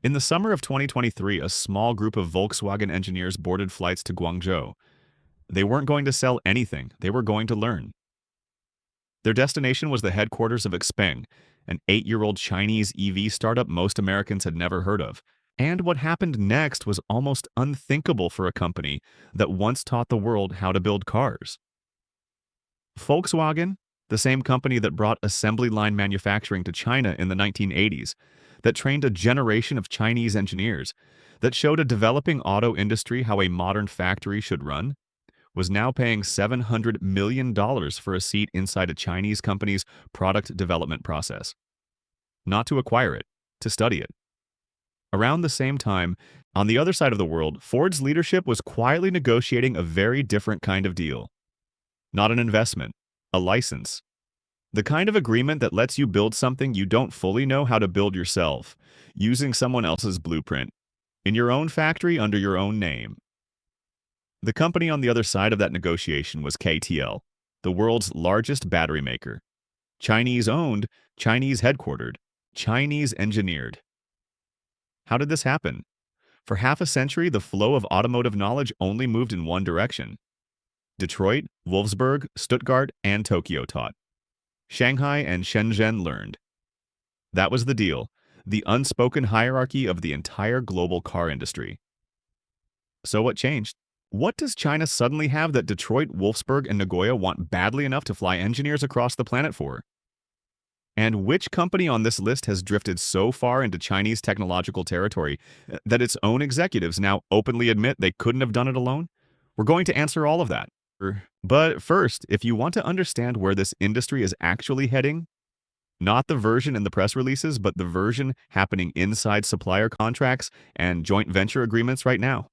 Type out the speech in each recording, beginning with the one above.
In the summer of 2023, a small group of Volkswagen engineers boarded flights to Guangzhou. They weren't going to sell anything, they were going to learn. Their destination was the headquarters of Xpeng, an 8-year-old Chinese EV startup most Americans had never heard of. And what happened next was almost unthinkable for a company that once taught the world how to build cars. Volkswagen, the same company that brought assembly line manufacturing to China in the 1980s, that trained a generation of Chinese engineers, that showed a developing auto industry how a modern factory should run, was now paying $700 million for a seat inside a Chinese company's product development process. Not to acquire it, to study it. Around the same time, on the other side of the world, Ford's leadership was quietly negotiating a very different kind of deal. Not an investment, a license. The kind of agreement that lets you build something you don't fully know how to build yourself, using someone else's blueprint, in your own factory under your own name. The company on the other side of that negotiation was KTL, the world's largest battery maker. Chinese-owned, Chinese-headquartered, Chinese-engineered. How did this happen? For half a century, the flow of automotive knowledge only moved in one direction. Detroit, Wolfsburg, Stuttgart, and Tokyo taught. Shanghai and Shenzhen learned. That was the deal, the unspoken hierarchy of the entire global car industry. So what changed? What does China suddenly have that Detroit, Wolfsburg, and Nagoya want badly enough to fly engineers across the planet for? And which company on this list has drifted so far into Chinese technological territory that its own executives now openly admit they couldn't have done it alone? We're going to answer all of that. But first, if you want to understand where this industry is actually heading, not the version in the press releases, but the version happening inside supplier contracts and joint venture agreements right now,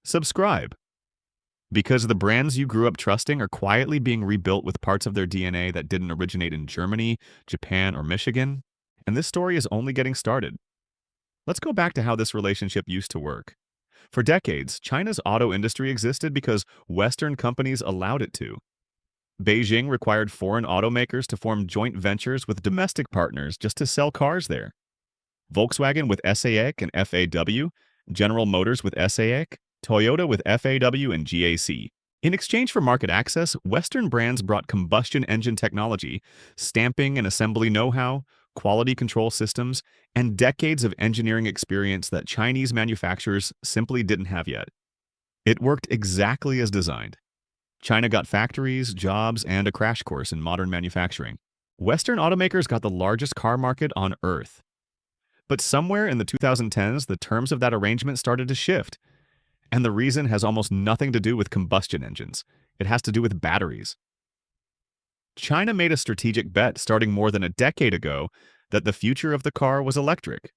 subscribe. Because the brands you grew up trusting are quietly being rebuilt with parts of their DNA that didn't originate in Germany, Japan, or Michigan, and this story is only getting started. Let's go back to how this relationship used to work. For decades, China's auto industry existed because Western companies allowed it to. Beijing required foreign automakers to form joint ventures with domestic partners just to sell cars there. Volkswagen with SAIC and FAW, General Motors with SAIC, Toyota with FAW and GAC. In exchange for market access, Western brands brought combustion engine technology, stamping and assembly know-how, quality control systems, and decades of engineering experience that Chinese manufacturers simply didn't have yet. It worked exactly as designed. China got factories, jobs, and a crash course in modern manufacturing. Western automakers got the largest car market on Earth. But somewhere in the 2010s, the terms of that arrangement started to shift. And the reason has almost nothing to do with combustion engines. It has to do with batteries. China made a strategic bet starting more than a decade ago that the future of the car was electric.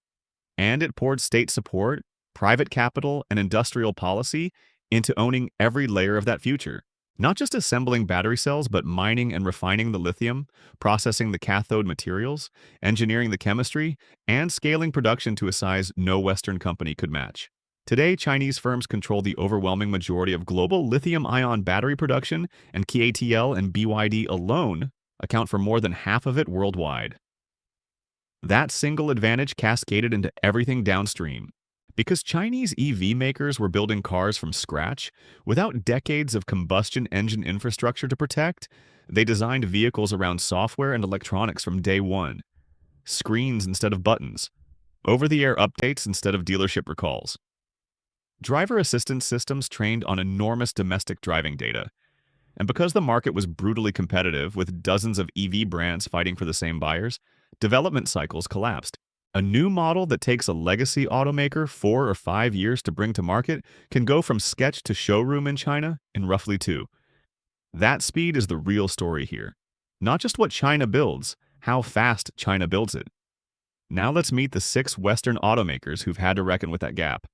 And it poured state support, private capital, and industrial policy into owning every layer of that future. Not just assembling battery cells, but mining and refining the lithium, processing the cathode materials, engineering the chemistry, and scaling production to a size no Western company could match. Today, Chinese firms control the overwhelming majority of global lithium-ion battery production, and KTL and BYD alone account for more than half of it worldwide. That single advantage cascaded into everything downstream. Because Chinese EV makers were building cars from scratch, without decades of combustion engine infrastructure to protect, they designed vehicles around software and electronics from day one. Screens instead of buttons. Over-the-air updates instead of dealership recalls. Driver assistance systems trained on enormous domestic driving data. And because the market was brutally competitive with dozens of EV brands fighting for the same buyers, development cycles collapsed. A new model that takes a legacy automaker 4 or 5 years to bring to market can go from sketch to showroom in China in roughly 2. That speed is the real story here. Not just what China builds, how fast China builds it. Now let's meet the 6 Western automakers who've had to reckon with that gap.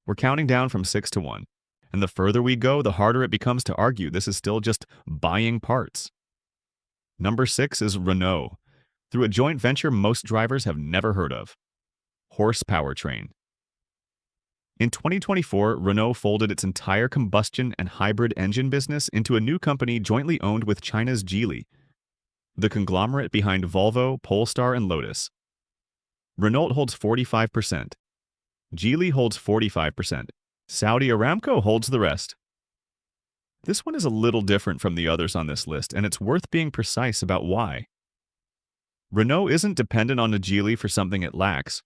We're counting down from 6 to 1. And the further we go, the harder it becomes to argue this is still just buying parts. Number 6 is Renault, through a joint venture most drivers have never heard of. Horse Powertrain. In 2024, Renault folded its entire combustion and hybrid engine business into a new company jointly owned with China's Geely, the conglomerate behind Volvo, Polestar, and Lotus. Renault holds 45%, Geely holds 45%. Saudi Aramco holds the rest. This one is a little different from the others on this list, and it's worth being precise about why. Renault isn't dependent on a Geely for something it lacks.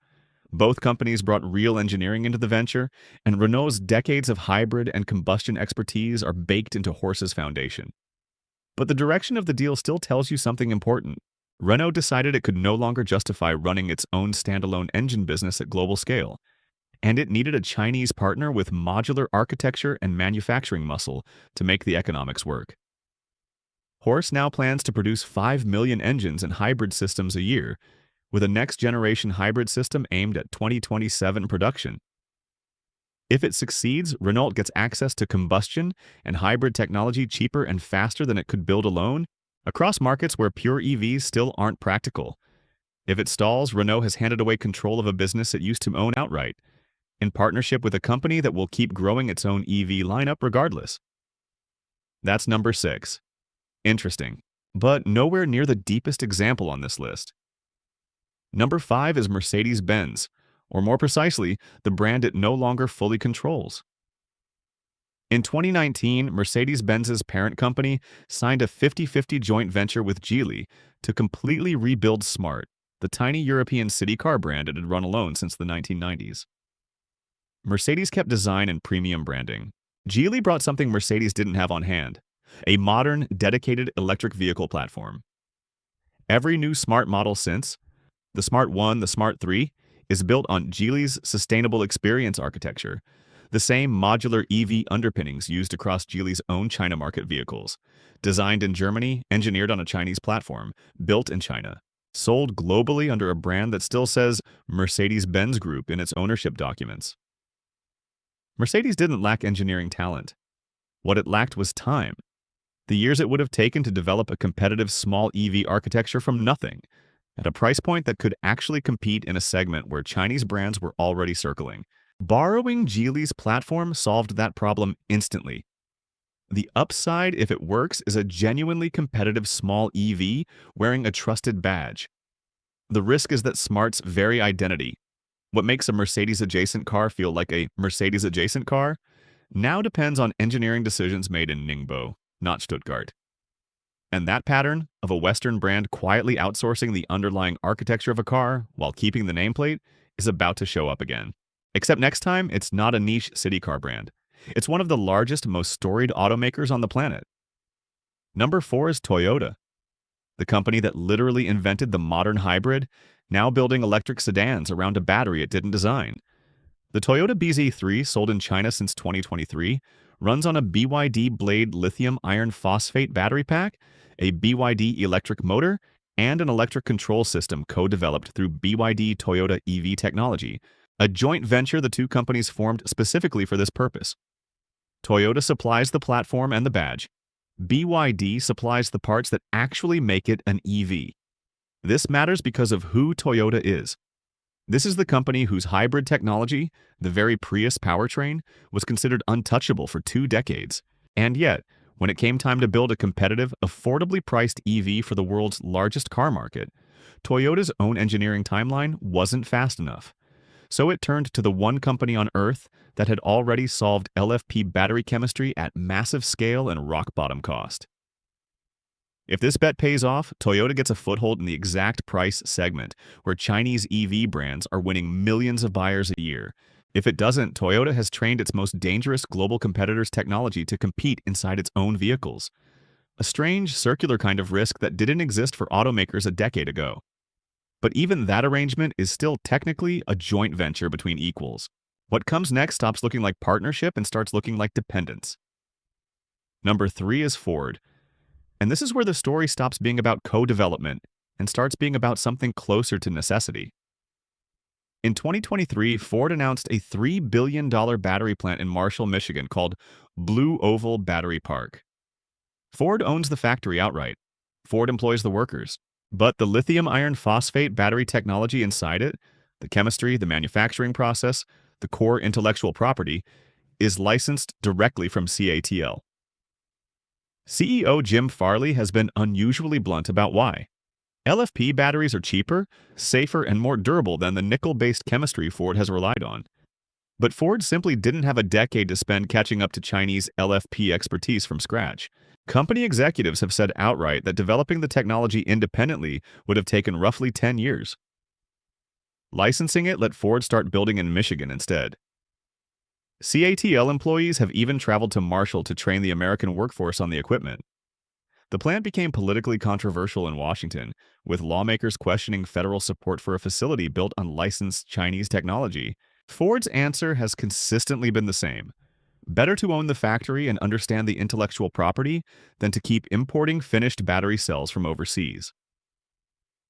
Both companies brought real engineering into the venture, and Renault's decades of hybrid and combustion expertise are baked into Horse's foundation. But the direction of the deal still tells you something important. Renault decided it could no longer justify running its own standalone engine business at global scale, and it needed a Chinese partner with modular architecture and manufacturing muscle to make the economics work. Horse now plans to produce 5 million engines and hybrid systems a year, with a next-generation hybrid system aimed at 2027 production. If it succeeds, Renault gets access to combustion and hybrid technology cheaper and faster than it could build alone, across markets where pure EVs still aren't practical. If it stalls, Renault has handed away control of a business it used to own outright, in partnership with a company that will keep growing its own EV lineup regardless. That's number 6. Interesting, but nowhere near the deepest example on this list. Number 5 is Mercedes-Benz, or more precisely, the brand it no longer fully controls. In 2019, Mercedes-Benz's parent company signed a 50-50 joint venture with Geely to completely rebuild Smart, the tiny European city car brand it had run alone since the 1990s. Mercedes kept design and premium branding. Geely brought something Mercedes didn't have on hand: a modern, dedicated electric vehicle platform. Every new Smart model since, the Smart 1, the Smart 3, is built on Geely's sustainable experience architecture, the same modular EV underpinnings used across Geely's own China market vehicles. Designed in Germany, engineered on a Chinese platform, built in China, sold globally under a brand that still says Mercedes-Benz Group in its ownership documents. Mercedes didn't lack engineering talent. What it lacked was time. The years it would have taken to develop a competitive small EV architecture from nothing, at a price point that could actually compete in a segment where Chinese brands were already circling. Borrowing Geely's platform solved that problem instantly. The upside, if it works, is a genuinely competitive small EV wearing a trusted badge. The risk is that Smart's very identity, what makes a Mercedes-adjacent car feel like a Mercedes-adjacent car, now depends on engineering decisions made in Ningbo, not Stuttgart. And that pattern of a Western brand quietly outsourcing the underlying architecture of a car while keeping the nameplate is about to show up again. Except next time, it's not a niche city car brand. It's one of the largest, most storied automakers on the planet. Number 4 is Toyota, the company that literally invented the modern hybrid, now building electric sedans around a battery it didn't design. The Toyota BZ3, sold in China since 2023, runs on a BYD Blade lithium iron phosphate battery pack, a BYD electric motor, and an electric control system co-developed through BYD Toyota EV Technology, a joint venture the two companies formed specifically for this purpose. Toyota supplies the platform and the badge. BYD supplies the parts that actually make it an EV. This matters because of who Toyota is. This is the company whose hybrid technology, the very Prius powertrain, was considered untouchable for 2 decades. And yet, when it came time to build a competitive, affordably priced EV for the world's largest car market, Toyota's own engineering timeline wasn't fast enough. So it turned to the one company on Earth that had already solved LFP battery chemistry at massive scale and rock-bottom cost. If this bet pays off, Toyota gets a foothold in the exact price segment, where Chinese EV brands are winning millions of buyers a year. If it doesn't, Toyota has trained its most dangerous global competitor's technology to compete inside its own vehicles. A strange, circular kind of risk that didn't exist for automakers a decade ago. But even that arrangement is still technically a joint venture between equals. What comes next stops looking like partnership and starts looking like dependence. Number 3 is Ford. And this is where the story stops being about co-development and starts being about something closer to necessity. In 2023, Ford announced a $3 billion battery plant in Marshall, Michigan called Blue Oval Battery Park. Ford owns the factory outright. Ford employs the workers. But the lithium iron phosphate battery technology inside it, the chemistry, the manufacturing process, the core intellectual property, is licensed directly from CATL. CEO Jim Farley has been unusually blunt about why. LFP batteries are cheaper, safer, and more durable than the nickel-based chemistry Ford has relied on. But Ford simply didn't have a decade to spend catching up to Chinese LFP expertise from scratch. Company executives have said outright that developing the technology independently would have taken roughly 10 years. Licensing it let Ford start building in Michigan instead. CATL employees have even traveled to Marshall to train the American workforce on the equipment. The plant became politically controversial in Washington, with lawmakers questioning federal support for a facility built on licensed Chinese technology. Ford's answer has consistently been the same. Better to own the factory and understand the intellectual property than to keep importing finished battery cells from overseas.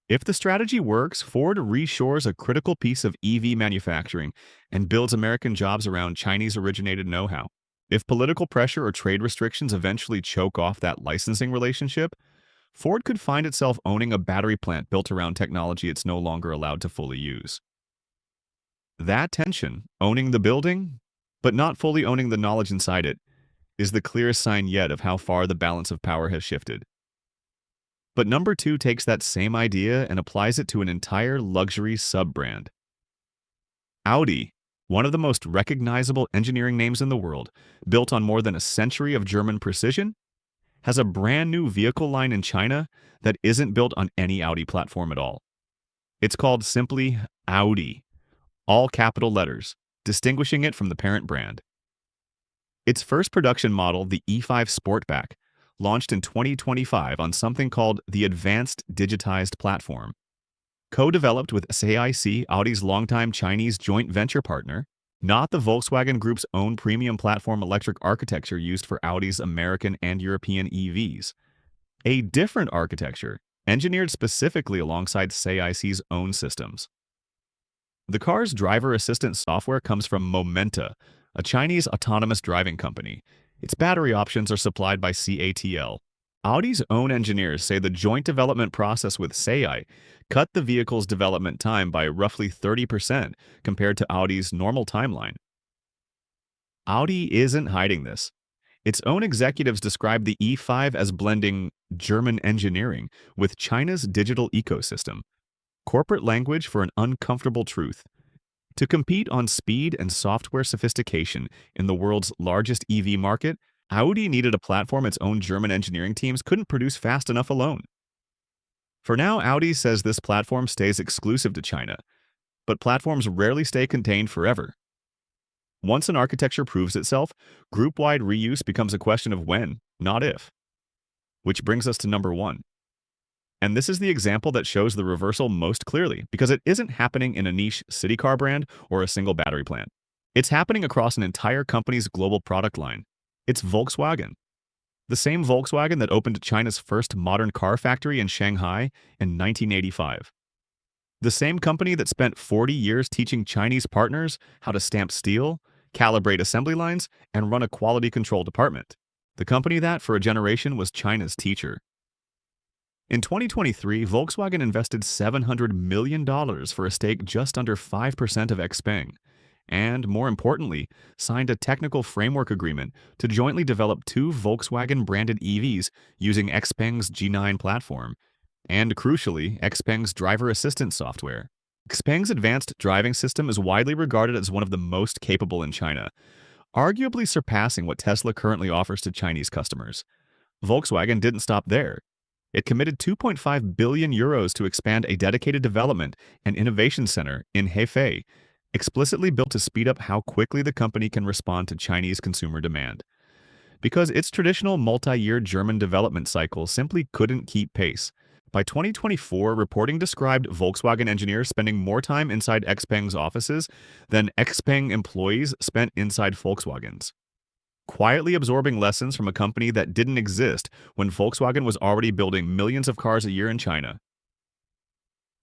If the strategy works, Ford reshores a critical piece of EV manufacturing and builds American jobs around Chinese-originated know-how. If political pressure or trade restrictions eventually choke off that licensing relationship, Ford could find itself owning a battery plant built around technology it's no longer allowed to fully use. That tension, owning the building, but not fully owning the knowledge inside it, is the clearest sign yet of how far the balance of power has shifted. But number two takes that same idea and applies it to an entire luxury sub-brand. Audi, one of the most recognizable engineering names in the world, built on more than a century of German precision, has a brand new vehicle line in China that isn't built on any Audi platform at all. It's called simply Audi, all capital letters, distinguishing it from the parent brand. Its first production model, the E5 Sportback, launched in 2025 on something called the Advanced Digitized Platform. Co-developed with SAIC, Audi's longtime Chinese joint venture partner, not the Volkswagen Group's own premium platform electric architecture used for Audi's American and European EVs. A different architecture, engineered specifically alongside SAIC's own systems. The car's driver assistance software comes from Momenta, a Chinese autonomous driving company. Its battery options are supplied by CATL. Audi's own engineers say the joint development process with SAIC cut the vehicle's development time by roughly 30% compared to Audi's normal timeline. Audi isn't hiding this. Its own executives describe the E5 as blending German engineering with China's digital ecosystem, corporate language for an uncomfortable truth. To compete on speed and software sophistication in the world's largest EV market, Audi needed a platform its own German engineering teams couldn't produce fast enough alone. For now, Audi says this platform stays exclusive to China, but platforms rarely stay contained forever. Once an architecture proves itself, group-wide reuse becomes a question of when, not if. Which brings us to number one. And this is the example that shows the reversal most clearly, because it isn't happening in a niche city car brand or a single battery plant. It's happening across an entire company's global product line. It's Volkswagen. The same Volkswagen that opened China's first modern car factory in Shanghai in 1985. The same company that spent 40 years teaching Chinese partners how to stamp steel, calibrate assembly lines, and run a quality control department. The company that, for a generation, was China's teacher. In 2023, Volkswagen invested $700 million for a stake just under 5% of XPeng, and, more importantly, signed a technical framework agreement to jointly develop two Volkswagen-branded EVs using XPeng's G9 platform, and, crucially, XPeng's driver assistance software. XPeng's advanced driving system is widely regarded as one of the most capable in China, arguably surpassing what Tesla currently offers to Chinese customers. Volkswagen didn't stop there. It committed 2.5 billion euros to expand a dedicated development and innovation center in Hefei, explicitly built to speed up how quickly the company can respond to Chinese consumer demand. Because its traditional multi-year German development cycle simply couldn't keep pace. By 2024, reporting described Volkswagen engineers spending more time inside XPeng's offices than XPeng employees spent inside Volkswagen's, quietly absorbing lessons from a company that didn't exist when Volkswagen was already building millions of cars a year in China.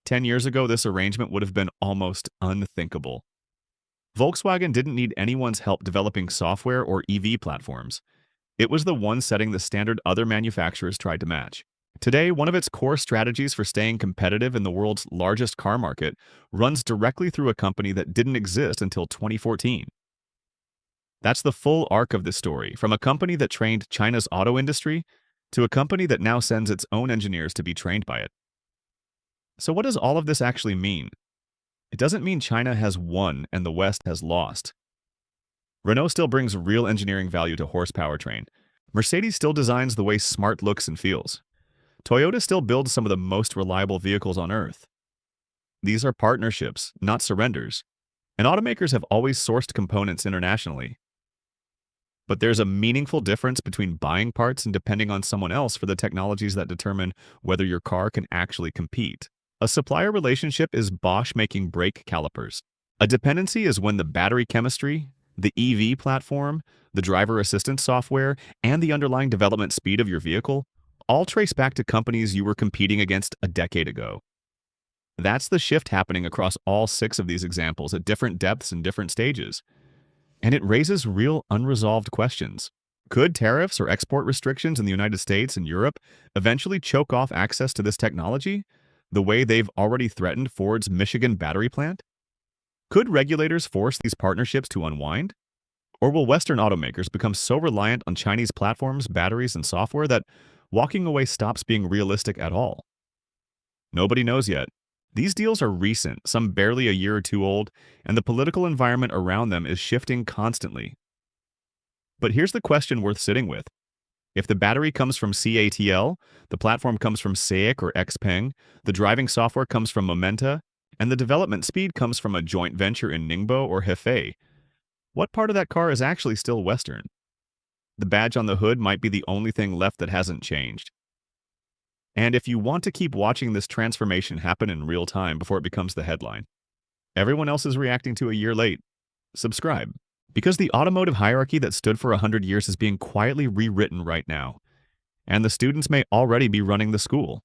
10 years ago, this arrangement would have been almost unthinkable. Volkswagen didn't need anyone's help developing software or EV platforms. It was the one setting the standard other manufacturers tried to match. Today, one of its core strategies for staying competitive in the world's largest car market runs directly through a company that didn't exist until 2014. That's the full arc of this story, from a company that trained China's auto industry to a company that now sends its own engineers to be trained by it. So what does all of this actually mean? It doesn't mean China has won and the West has lost. Renault still brings real engineering value to horsepower train. Mercedes still designs the way smart looks and feels. Toyota still builds some of the most reliable vehicles on Earth. These are partnerships, not surrenders, and automakers have always sourced components internationally. But there's a meaningful difference between buying parts and depending on someone else for the technologies that determine whether your car can actually compete. A supplier relationship is Bosch making brake calipers. A dependency is when the battery chemistry, the EV platform, the driver assistance software, and the underlying development speed of your vehicle all trace back to companies you were competing against a decade ago. That's the shift happening across all 6 of these examples at different depths and different stages. And it raises real unresolved questions. Could tariffs or export restrictions in the United States and Europe eventually choke off access to this technology, the way they've already threatened Ford's Michigan battery plant? Could regulators force these partnerships to unwind? Or will Western automakers become so reliant on Chinese platforms, batteries, and software that walking away stops being realistic at all? Nobody knows yet. These deals are recent, some barely a year or two old, and the political environment around them is shifting constantly. But here's the question worth sitting with. If the battery comes from CATL, the platform comes from SAIC or XPeng, the driving software comes from Momenta, and the development speed comes from a joint venture in Ningbo or Hefei, what part of that car is actually still Western? The badge on the hood might be the only thing left that hasn't changed. And if you want to keep watching this transformation happen in real time before it becomes the headline, everyone else is reacting to a year late. Subscribe. Because the automotive hierarchy that stood for 100 years is being quietly rewritten right now, and the students may already be running the school.